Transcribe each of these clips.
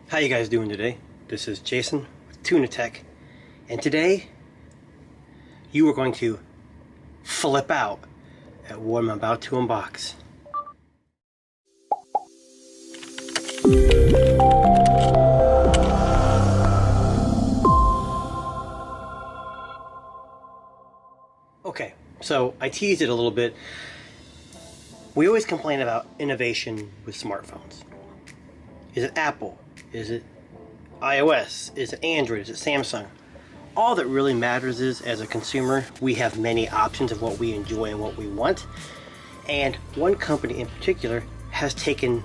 How you guys doing today? This is Jason with Tuna Tech, and today you are going to flip out at what I'm about to unbox. Okay, so I teased it a little bit. We always complain about innovation with smartphones. Is it Apple? Is it iOS? Is it Android? Is it Samsung? All that really matters is, as a consumer, we have many options of what we enjoy and what we want. And one company in particular has taken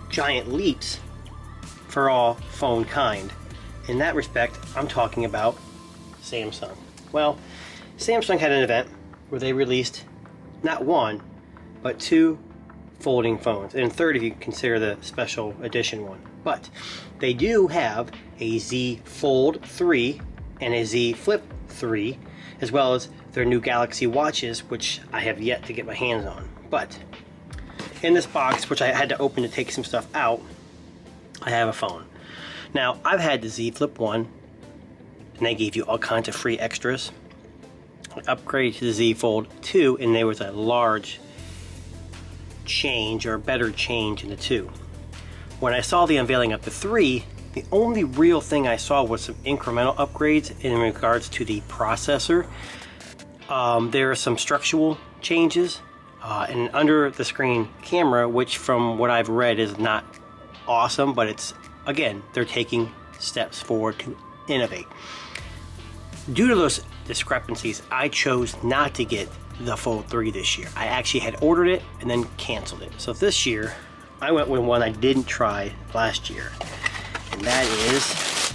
giant leaps for all phone kind. In that respect, I'm talking about Samsung. Well, Samsung had an event where they released not one, but two folding phones, and third if you consider the special edition one. But they do have a Z Fold 3 and a Z Flip 3, as well as their new Galaxy watches, which I have yet to get my hands on. But in this box, which I had to open to take some stuff out, I have a phone. Now, I've had the Z Flip 1, and they gave you all kinds of free extras. I upgraded to the Z Fold 2, and there was a large change, or better change, in the 2. When I saw the unveiling of the 3, the only real thing I saw was some incremental upgrades in regards to the processor. There are some structural changes, and under the screen camera, which from what I've read is not awesome, but it's, again, they're taking steps forward to innovate. Due to those discrepancies, I chose not to get the Fold 3 this year. I actually had ordered it and then canceled it. So this year, I went with one I didn't try last year, and that is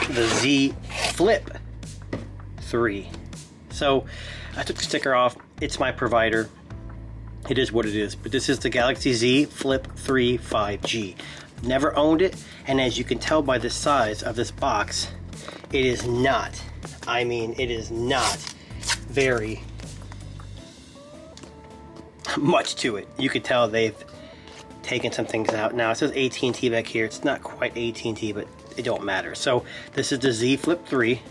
the Z Flip 3. So I took the sticker off. It's my provider. It is what it is. But this is the Galaxy Z Flip 3 5G. Never owned it, and as you can tell by the size of this box, it is not, I mean, it is not very much to it. You could tell they've taken some things out. Now it says AT&T back here. It's not quite AT&T, but it don't matter. So this is the Z Flip 3.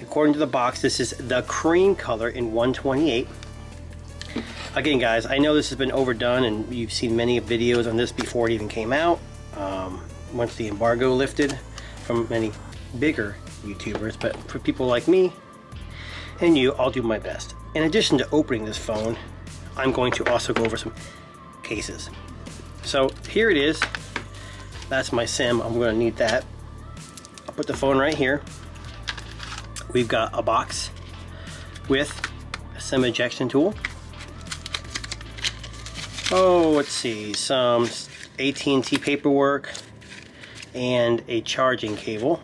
According to the box, this is the cream color in 128. Again, guys, I know this has been overdone, and you've seen many videos on this before it even came out. Once the embargo lifted from many bigger YouTubers, but for people like me and you, I'll do my best. In addition to opening this phone, I'm going to also go over some cases. So here it is. That's my SIM. I'm going to need that. I'll put the phone right here. We've got a box with a SIM ejection tool. Oh, let's see, some AT&T paperwork and a charging cable.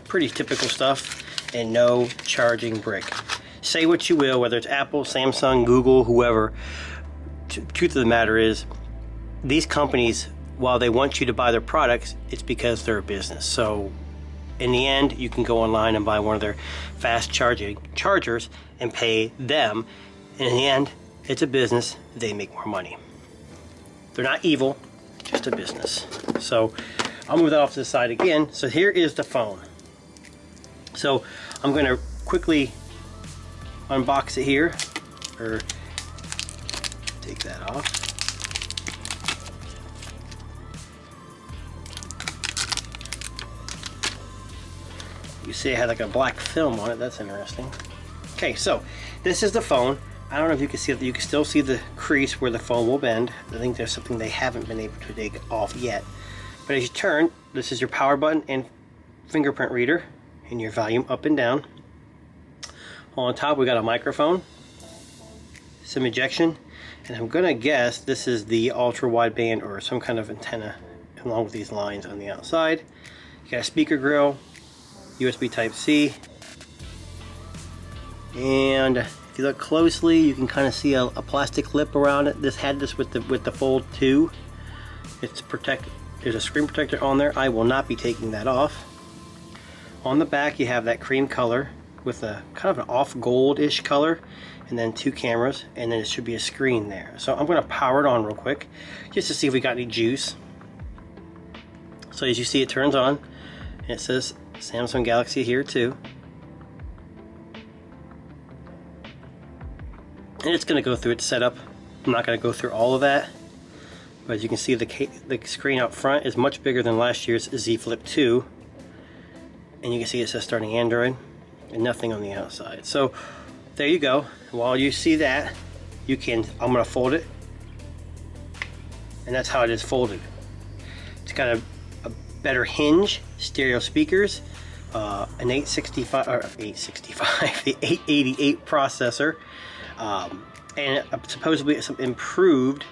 Pretty typical stuff, and no charging brick. Say what you will, whether it's Apple, Samsung, Google, whoever, truth of the matter is, these companies, while they want you to buy their products, it's because they're a business. So in the end, you can go online and buy one of their fast chargers and pay them. And in the end, it's a business. They make more money. They're not evil, just a business. So I'll move that off to the side again. So here is the phone. So I'm going to quickly unbox it here, or take that off. You see I had like a black film on it. That's interesting. Okay, so this is the phone. I don't know if you can see it. You can still see the crease where the phone will bend. I think there's something they haven't been able to take off yet. But as you turn, this is your power button and fingerprint reader, and your volume up and down. On top we got a microphone, SIM ejection, and I'm gonna guess this is the ultra wideband or some kind of antenna along with these lines on the outside. You got a speaker grill, USB Type-C, and if you look closely, you can kind of see a plastic lip around it. This had this with the Fold 2. It's protected. There's a screen protector on there. I will not be taking that off. On the back, you have that cream color with a kind of an off gold-ish color, and then two cameras, and then it should be a screen there. So I'm going to power it on real quick just to see if we got any juice. So as you see, it turns on, and it says Samsung Galaxy here too. And it's going to go through its setup. I'm not going to go through all of that, but as you can see, the screen up front is much bigger than last year's Z Flip 2, and you can see it says starting Android, and nothing on the outside. So there you go. While you see that, you can, I'm going to fold it, and that's how it is folded. It's got a better hinge, stereo speakers, an 865 or 865, the 888 processor. And supposedly some improved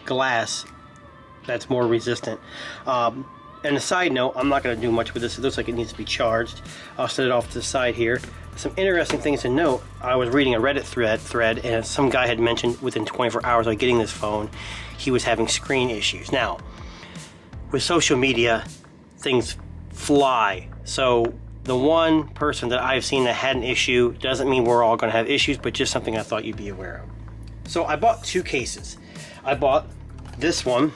glass that's more resistant. And a side note, I'm not going to do much with this. It looks like it needs to be charged. I'll set it off to the side here. Some interesting things to note. I was reading a Reddit thread, and some guy had mentioned within 24 hours of getting this phone, he was having screen issues. Now, with social media, things fly. So the one person that I've seen that had an issue doesn't mean we're all going to have issues, but just something I thought you'd be aware of. So I bought two cases. I bought this one.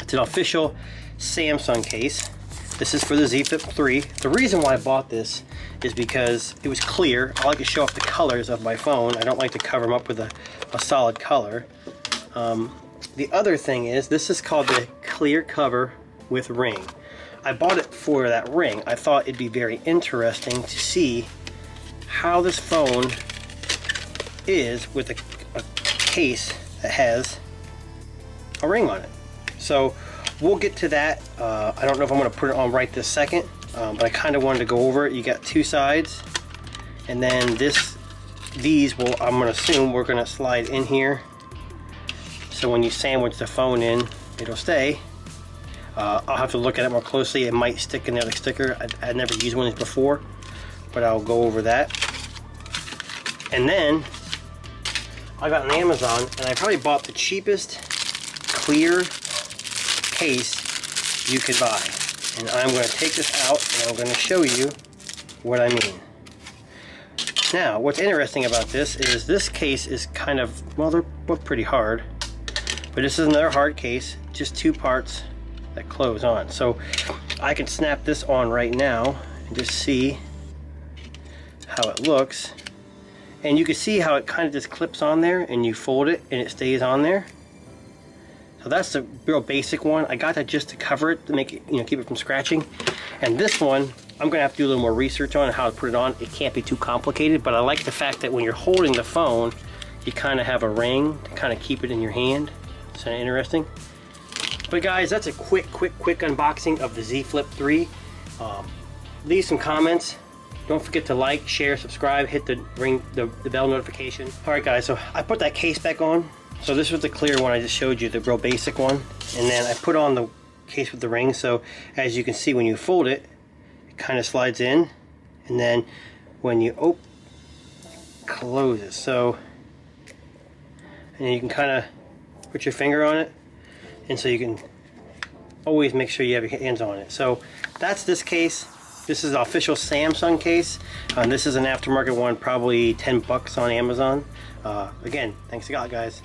It's an official Samsung case. This is for the Z Flip 3. The reason why I bought this is because it was clear. I like to show off the colors of my phone. I don't like to cover them up with a solid color. The other thing is, this is called the clear cover with ring. I bought it for that ring. I thought it'd be very interesting to see how this phone is with a case that has a ring on it. So we'll get to that. I don't know if I'm going to put it on right this second, but I kind of wanted to go over it. You got two sides, and then these will, I'm going to assume, we're going to slide in here. So when you sandwich the phone in, it'll stay. I'll have to look at it more closely. It might stick in there like sticker. I've never used one of these before, but I'll go over that. And then I got on Amazon, and I probably bought the cheapest clear case you could buy. And I'm going to take this out, and I'm going to show you what I mean. Now, what's interesting about this is this case is kind of, well, they're both pretty hard, but this is another hard case, just two parts that close on. So I can snap this on right now and just see how it looks. And you can see how it kind of just clips on there, and you fold it and it stays on there. So that's the real basic one. I got that just to cover it, to make it, keep it from scratching. And this one, I'm gonna have to do a little more research on how to put it on. It can't be too complicated, but I like the fact that when you're holding the phone, you kind of have a ring to kind of keep it in your hand. It's kind of interesting. But guys, that's a quick unboxing of the Z Flip 3. Leave some comments. Don't forget to like, share, subscribe, hit the bell notification. All right guys, so I put that case back on. So this was the clear one I just showed you, the real basic one. And then I put on the case with the ring. So as you can see, when you fold it, it kind of slides in. And then when you open, it closes. So, and then you can kind of put your finger on it. And so you can always make sure you have your hands on it. So that's this case. This is an official Samsung case. This is an aftermarket one, probably $10 on Amazon. Again, thanks to God, guys.